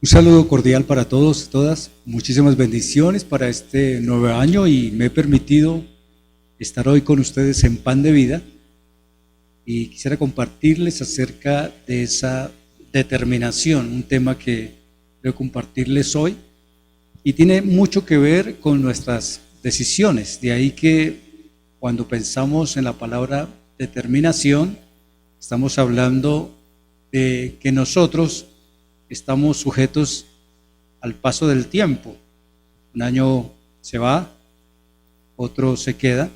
Un saludo cordial para todos y todas. Muchísimas bendiciones para este nuevo año y me he permitido estar hoy con ustedes en Pan de Vida y quisiera compartirles acerca de esa determinación, un tema que quiero compartirles hoy y tiene mucho que ver con nuestras decisiones. De ahí que cuando pensamos en la palabra determinación, estamos hablando de que nosotros estamos sujetos al paso del tiempo. Un año se va, otro se queda.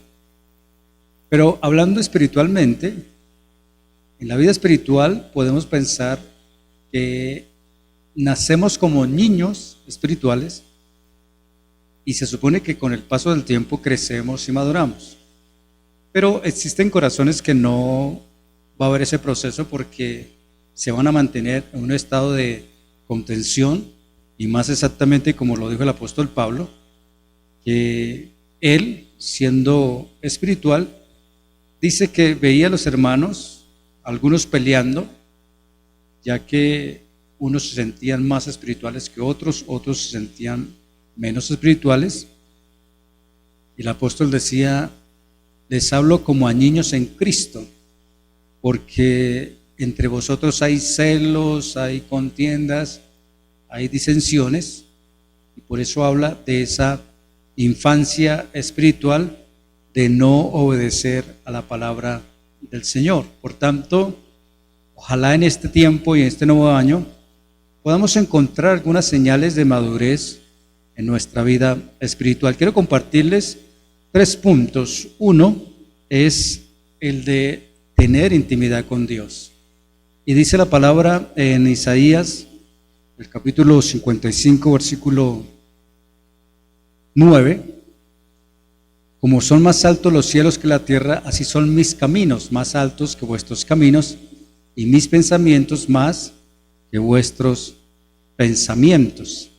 Pero hablando espiritualmente, en la vida espiritual podemos pensar que nacemos como niños espirituales y se supone que con el paso del tiempo crecemos y maduramos. Pero existen corazones que no va a haber ese proceso porque se van a mantener en un estado de contención y más exactamente como lo dijo el apóstol Pablo, que él, siendo espiritual, dice que veía a los hermanos, algunos peleando, ya que unos se sentían más espirituales que otros, otros se sentían menos espirituales. Y el apóstol decía, les hablo como a niños en Cristo, porque entre vosotros hay celos, hay contiendas, hay disensiones, y por eso habla de esa infancia espiritual de no obedecer a la palabra del Señor. Por tanto, ojalá en este tiempo y en este nuevo año podamos encontrar algunas señales de madurez en nuestra vida espiritual. Quiero compartirles 3 puntos. Uno es el de tener intimidad con Dios. Y dice la palabra en Isaías, el capítulo 55, versículo 9, como son más altos los cielos que la tierra, así son mis caminos más altos que vuestros caminos, y mis pensamientos más que vuestros pensamientos.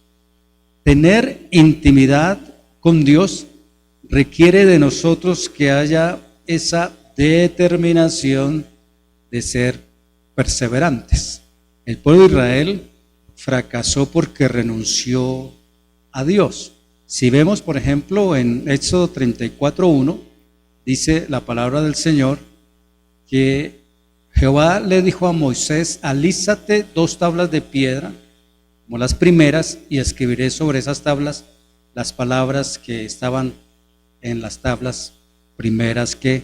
Tener intimidad con Dios requiere de nosotros que haya esa determinación de ser perseverantes. El pueblo de Israel fracasó porque renunció a Dios. Si vemos, por ejemplo, en Éxodo 34:1, dice la palabra del Señor que Jehová le dijo a Moisés, alízate 2 tablas de piedra, como las primeras, y escribiré sobre esas tablas las palabras que estaban en las tablas primeras que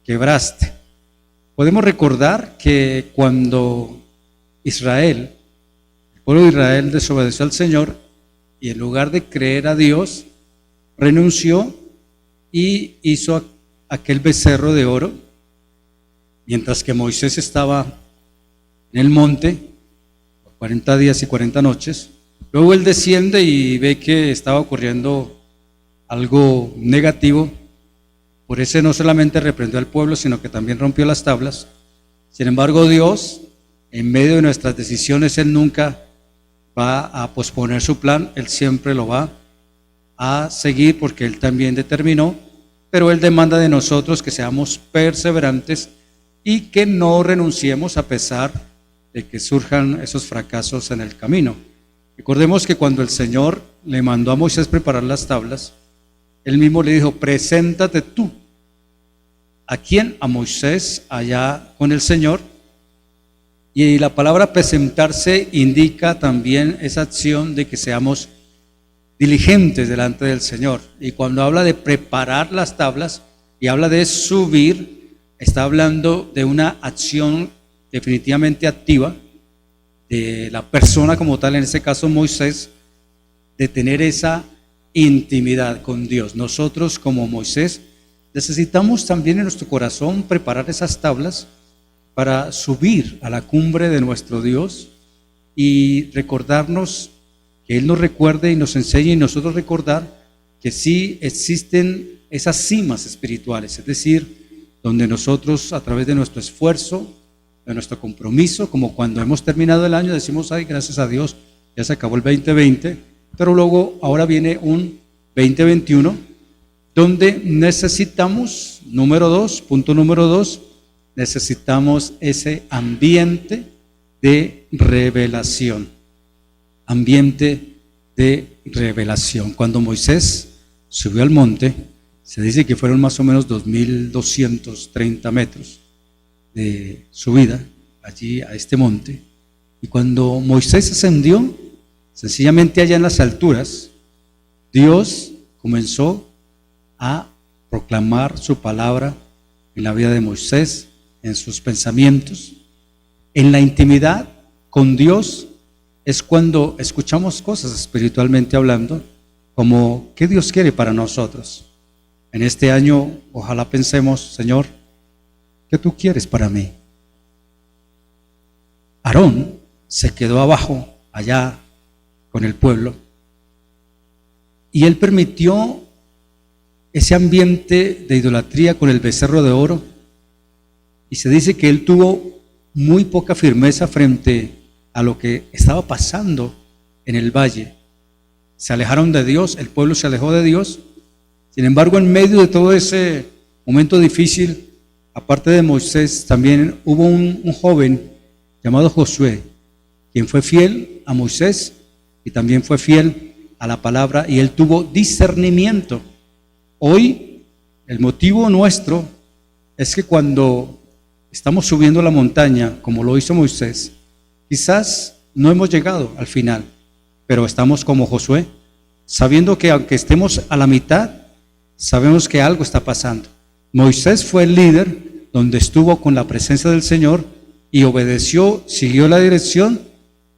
quebraste. Podemos recordar que cuando el pueblo de Israel desobedeció al Señor y en lugar de creer a Dios, renunció y hizo aquel becerro de oro, mientras que Moisés estaba en el monte por 40 días y 40 noches. Luego él desciende y ve que estaba ocurriendo algo negativo. Por eso no solamente reprendió al pueblo, sino que también rompió las tablas. Sin embargo, Dios, en medio de nuestras decisiones, Él nunca va a posponer su plan, Él siempre lo va a seguir porque Él también determinó, pero Él demanda de nosotros que seamos perseverantes y que no renunciemos a pesar de que surjan esos fracasos en el camino. Recordemos que cuando el Señor le mandó a Moisés preparar las tablas, Él mismo le dijo, preséntate tú. ¿A quién? A Moisés allá con el Señor. Y la palabra presentarse indica también esa acción de que seamos diligentes delante del Señor. Y cuando habla de preparar las tablas y habla de subir, está hablando de una acción definitivamente activa de la persona como tal, en este caso Moisés, de tener esa intimidad con Dios. Nosotros como Moisés necesitamos también en nuestro corazón preparar esas tablas para subir a la cumbre de nuestro Dios y recordarnos, que Él nos recuerde y nos enseñe y nosotros recordar que sí existen esas cimas espirituales, es decir, donde nosotros a través de nuestro esfuerzo, de nuestro compromiso, como cuando hemos terminado el año decimos, ay, gracias a Dios, ya se acabó el 2020, pero luego ahora viene un 2021 donde necesitamos, punto número 2, necesitamos ese ambiente de revelación. ambiente de revelación. Cuando Moisés subió al monte, se dice que fueron más o menos 2230 metros de subida allí a este monte. Y cuando Moisés ascendió, sencillamente allá en las alturas, Dios comenzó a proclamar su palabra en la vida de Moisés, en sus pensamientos. En la intimidad con Dios es cuando escuchamos cosas espiritualmente hablando, como ¿qué Dios quiere para nosotros? En este año, ojalá pensemos, Señor, ¿qué tú quieres para mí? Aarón se quedó abajo, allá con el pueblo, y él permitió ese ambiente de idolatría con el becerro de oro, y se dice que él tuvo muy poca firmeza frente a lo que estaba pasando en el valle. Se alejaron de Dios, el pueblo se alejó de Dios. Sin embargo, en medio de todo ese momento difícil, aparte de Moisés, también hubo un joven llamado Josué, quien fue fiel a Moisés y también fue fiel a la palabra, y él tuvo discernimiento. Hoy, el motivo nuestro es que cuando estamos subiendo la montaña, como lo hizo Moisés, quizás no hemos llegado al final, pero estamos como Josué, sabiendo que aunque estemos a la mitad, sabemos que algo está pasando. Moisés fue el líder donde estuvo con la presencia del Señor y obedeció, siguió la dirección,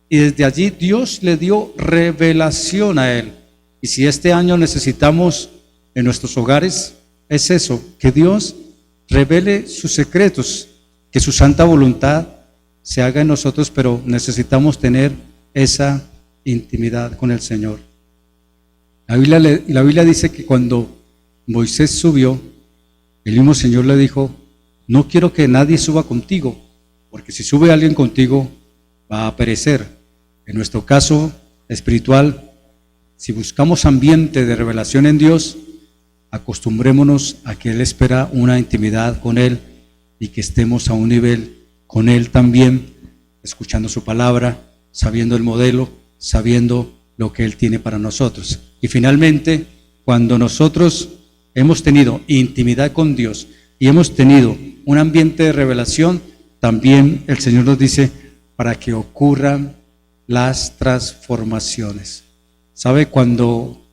y desde allí Dios le dio revelación a él. Y si este año necesitamos en nuestros hogares, es eso, que Dios revele sus secretos, que su santa voluntad se haga en nosotros, pero necesitamos tener esa intimidad con el Señor. La Biblia dice que cuando Moisés subió, el mismo Señor le dijo: no quiero que nadie suba contigo, porque si sube alguien contigo va a perecer. En nuestro caso espiritual, si buscamos ambiente de revelación en Dios, acostumbrémonos a que Él espera una intimidad con Él y que estemos a un nivel con Él también, escuchando su palabra, sabiendo el modelo, sabiendo lo que Él tiene para nosotros. Y finalmente, cuando nosotros hemos tenido intimidad con Dios y hemos tenido un ambiente de revelación, también el Señor nos dice para que ocurran las transformaciones. ¿Sabe? Cuando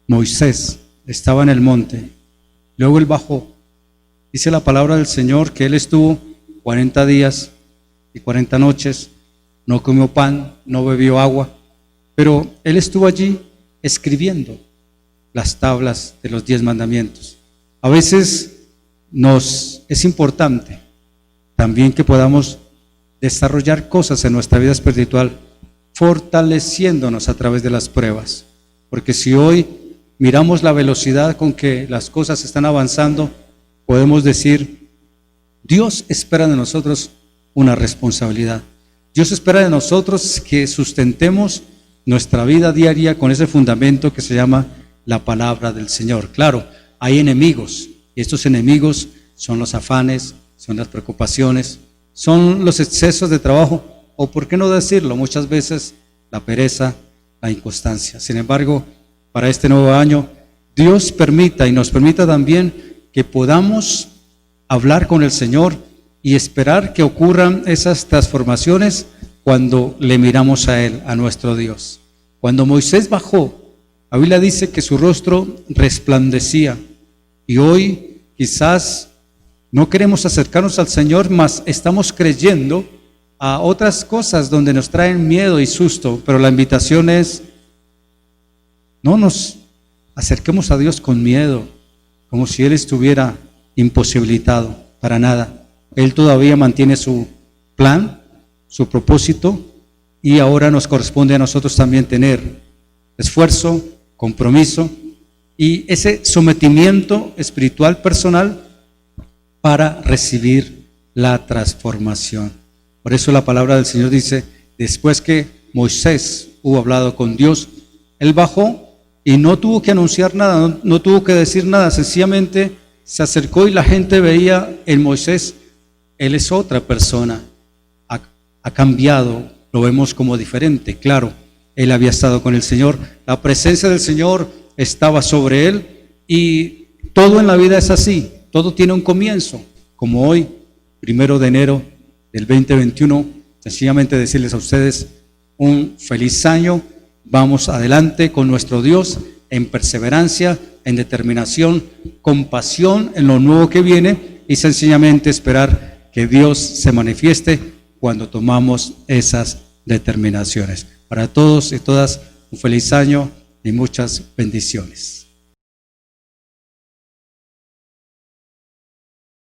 Moisés estaba en el monte, luego él bajó, dice la palabra del Señor que él estuvo 40 días y 40 noches, no comió pan, no bebió agua, pero él estuvo allí escribiendo las tablas de los 10 mandamientos. A veces nos es importante también que podamos desarrollar cosas en nuestra vida espiritual, fortaleciéndonos a través de las pruebas. Porque si hoy miramos la velocidad con que las cosas están avanzando, podemos decir, Dios espera de nosotros una responsabilidad. Dios espera de nosotros que sustentemos nuestra vida diaria con ese fundamento que se llama la palabra del Señor. Claro, hay enemigos, y estos enemigos son los afanes, son las preocupaciones, son los excesos de trabajo, o por qué no decirlo, muchas veces la pereza, la inconstancia. Sin embargo, para este nuevo año, Dios permita y nos permita también que podamos hablar con el Señor y esperar que ocurran esas transformaciones cuando le miramos a Él, a nuestro Dios. Cuando Moisés bajó, la Biblia dice que su rostro resplandecía, y hoy quizás no queremos acercarnos al Señor, mas estamos creyendo a otras cosas donde nos traen miedo y susto, pero la invitación es: no nos acerquemos a Dios con miedo, como si Él estuviera imposibilitado, para nada. Él todavía mantiene su plan, su propósito, y ahora nos corresponde a nosotros también tener esfuerzo, compromiso y ese sometimiento espiritual personal para recibir la transformación. Por eso la palabra del Señor dice, después que Moisés hubo hablado con Dios, él bajó y no tuvo que anunciar nada, no tuvo que decir nada, sencillamente se acercó y la gente veía en Moisés, él es otra persona, ha cambiado, lo vemos como diferente, claro. él había estado con el Señor, la presencia del Señor estaba sobre él, y todo en la vida es así, todo tiene un comienzo, como hoy, 1 de enero del 2021, sencillamente decirles a ustedes un feliz año. Vamos adelante con nuestro Dios en perseverancia, en determinación, con pasión en lo nuevo que viene, y sencillamente esperar que Dios se manifieste cuando tomamos esas determinaciones. Para todos y todas, un feliz año y muchas bendiciones.